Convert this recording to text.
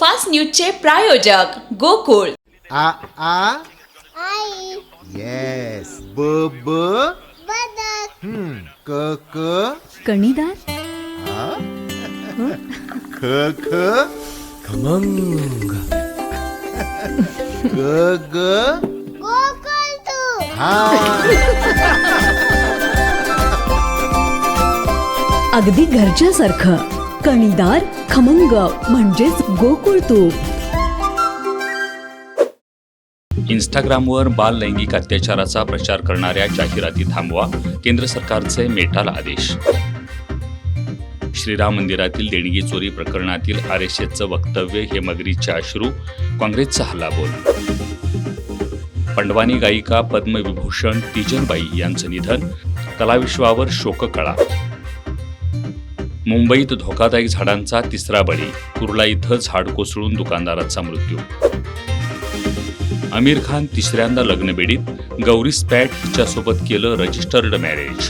Fast न्यूजचे प्रायोजक गोकुळ. आ आ आई yes ब ब बदक क क कणीदार, ख ख खमंग. ग ग गोकुळ तू हा अगदी घरच्यासारखं. कणीदार, खमंग म्हणजेच गोकुळ तूप. इंस्टाग्रामवर बाल लैंगिक अत्याचाराचा प्रचार करणाऱ्या जाहिराती थांबवा, केंद्र सरकारचे मेटाला आदेश. श्रीराम मंदिरातील देणगी चोरी प्रकरणातील RSSचं वक्तव्य हे मगरीच्या अश्रू, काँग्रेसचा हल्लाबोल. पंडवानी गायिका पद्मविभूषण तीजनबाई यांचं निधन, कलाविश्वावर शोककळा. मुंबईत धोकादायक झाडांचा तिसरा बळी, कुर्ला इथं झाड कोसळून दुकानदाराचा मृत्यू. आमिर खान तिसऱ्यांदा लग्नबेडीत, गौरी स्पॅट हिच्यासोबत केलं रजिस्टर्ड मॅरेज.